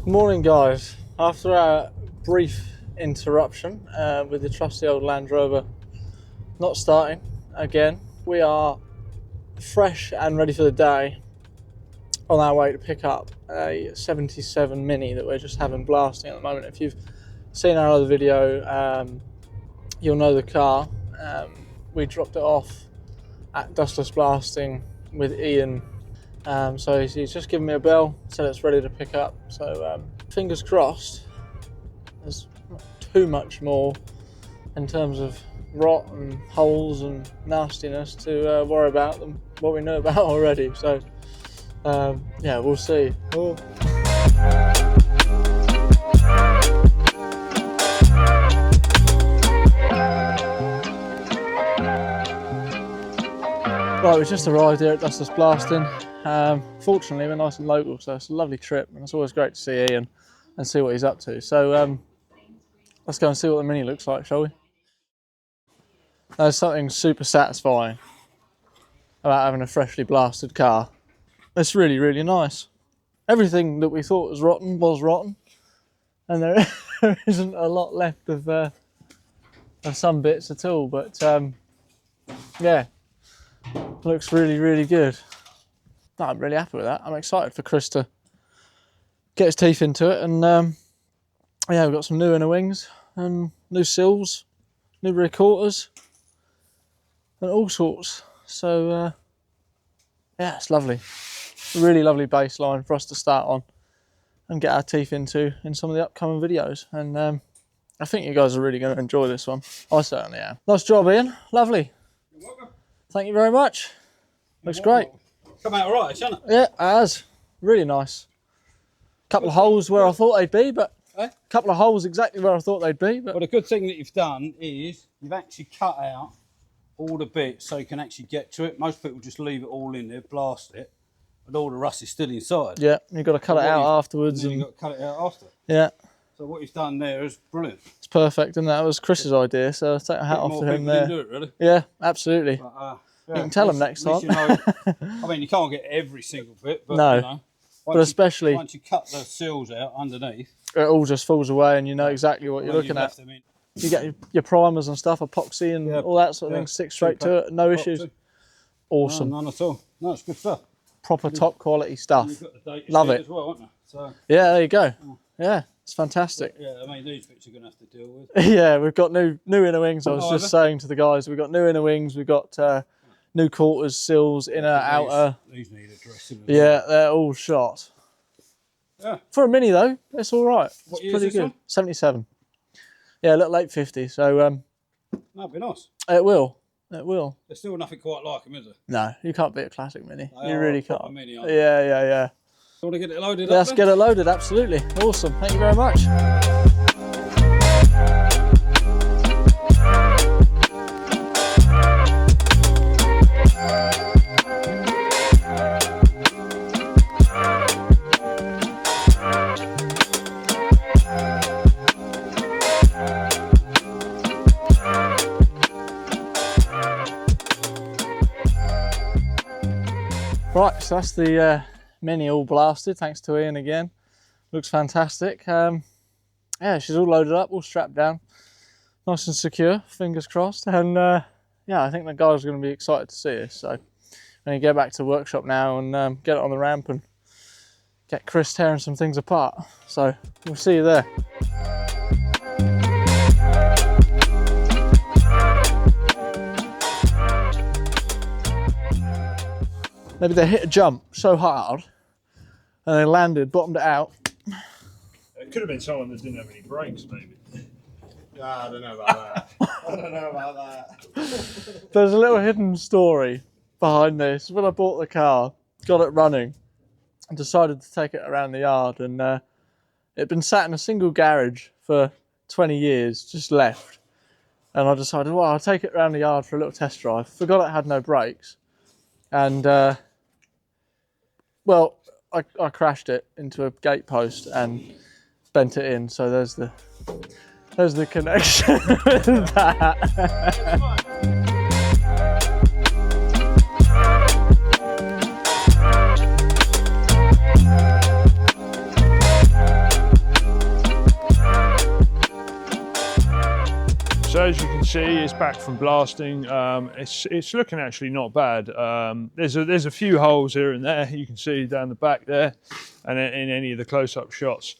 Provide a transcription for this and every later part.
Morning guys, after our brief interruption with the trusty old Land Rover not starting again, we are fresh and ready for the day on our way to pick up a 77 Mini that we're just having blasting at the moment. If you've seen our other video, you'll know the car. We dropped it off at Dustless Blasting with Ian. So he's just given me a bell, said it's ready to pick up. So fingers crossed, there's not too much more in terms of rot and holes and nastiness to worry about than what we know about already. So yeah, we'll see. Oh. Right, we've just arrived here at Dustless Blasting. Fortunately, we're nice and local, so it's a lovely trip, and it's always great to see Ian and see what he's up to. So let's go and see what the Mini looks like, shall we? There's something super satisfying about having a freshly blasted car. It's really, really nice. Everything that we thought was rotten, and there isn't a lot left of some bits at all, but yeah, looks really, really good. No, I'm really happy with that. I'm excited for Chris to get his teeth into it, and yeah, we've got some new inner wings and new sills, new rear quarters, and all sorts. So yeah, it's lovely. Really lovely baseline for us to start on and get our teeth into in some of the upcoming videos. And I think you guys are really going to enjoy this one. I certainly am. Nice job, Ian. Lovely. You're welcome. Thank you very much. Looks great. Come out all right, hasn't it? Yeah, it has. Really nice. Couple of holes where I thought they'd be, but couple of holes exactly where I thought they'd be. But well, the good thing that you've done is you've actually cut out all the bits so you can actually get to it. Most people just leave it all in there, blast it, but all the rust is still inside. Yeah, you've got to cut it out afterwards. And then you've got to cut it out after. Yeah. So what you've done there is brilliant. It's perfect, and that was Chris's idea, so I'll take a hat off to him there. Do it, really. Yeah, absolutely. But, you can tell them next time. You know, I mean, you can't get every single bit, but no. you know, But especially once you cut the seals out underneath, it all just falls away, and you know exactly what you're looking at. You get your primers and stuff, epoxy and all that sort of thing, stick straight to it, no issues. Awesome. No, none at all. No, it's good stuff. Proper top quality stuff. You've got the data Love it. as well, haven't you? So, yeah, there you go. Yeah, it's fantastic. Yeah, I mean, these bits you're going to have to deal with. Yeah, we've got new inner wings. I was just saying to the guys, we've got new inner wings, we've got new quarters, sills, inner, outer. These need addressing. Yeah, they're all shot. Yeah. For a Mini though, it's all right. What It's year is pretty this good. one? 77. Yeah, a little late 50. So That'd be nice. it will. It will. There's still nothing quite like them, is there? No, you can't beat a classic Mini. They You are really a proper can't. Mini, aren't they? Yeah. You want to get it loaded up? Let's then? get it loaded. Absolutely. Awesome. Thank you very much. Right, so that's the Mini all blasted, thanks to Ian again. Looks fantastic. Yeah, she's all loaded up, all strapped down. Nice and secure, fingers crossed. And yeah, I think the guys are going to be excited to see this. So I'm going to go back to the workshop now and get it on the ramp and get Chris tearing some things apart. So we'll see you there. Maybe they hit a jump so hard and they landed, bottomed it out. It could have been someone that didn't have any brakes, maybe. I don't know about that. I don't know about that. There's a little hidden story behind this. When I bought the car, got it running, and decided to take it around the yard, and it'd been sat in a single garage for 20 years, just left. And I decided, well, I'll take it around the yard for a little test drive. Forgot it had no brakes. And well, I crashed it into a gate post and bent it in. So there's the connection with that. see it's back from blasting. It's looking actually not bad. There's a few holes here and there. You can see down the back there, and in any of the close-up shots.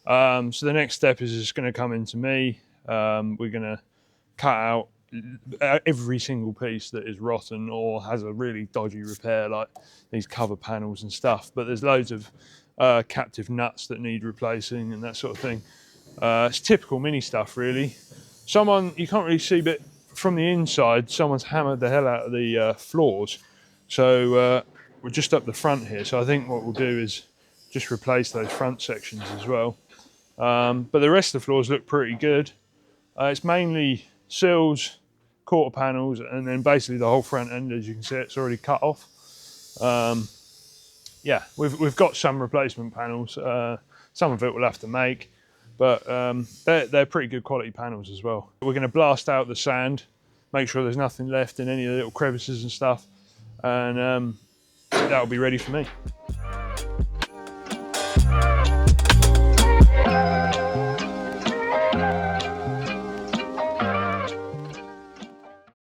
So the next step is just going to come into me. We're going to cut out every single piece that is rotten or has a really dodgy repair, like these cover panels and stuff. But there's loads of captive nuts that need replacing and that sort of thing. It's typical Mini stuff, really. You can't really see, but from the inside, someone's hammered the hell out of the floors. So we're just up the front here. So I think what we'll do is just replace those front sections as well. But the rest of the floors look pretty good. It's mainly sills, quarter panels, and then basically the whole front end, as you can see, it's already cut off. Yeah, we've got some replacement panels. Some of it we'll have to make, but they're pretty good quality panels as well. We're going to blast out the sand, make sure there's nothing left in any of the little crevices and stuff, and that'll be ready for me.